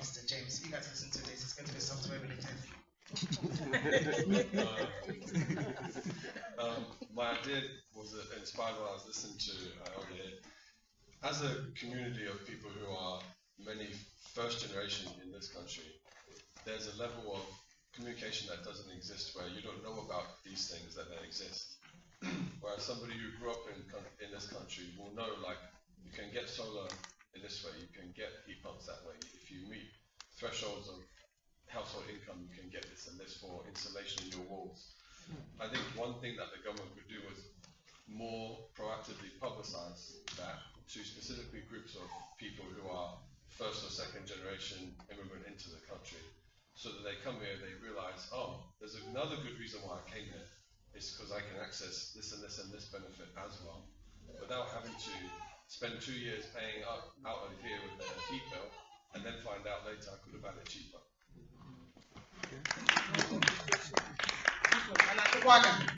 Mr. James, you guys listen to this. It's going to be software related. My idea was inspired when I was listening to earlier. As a community of people who are many first generation in this country, there's a level of communication that doesn't exist where you don't know about these things that they exist. Whereas somebody who grew up in this country will know, like, you can get solar in this way, you can get heat pumps that way. If you meet thresholds of household income, you can get this and this for insulation in your walls. I think one thing that the government could do was more proactively publicize that to specifically groups of people who are first or second generation immigrant into the country, so that they come here, they realize, oh, there's another good reason why I came here. It's because I can access this and this and this benefit as well, without having to spend 2 years paying out of here with a heat bill, and then find out later I could have had it cheaper.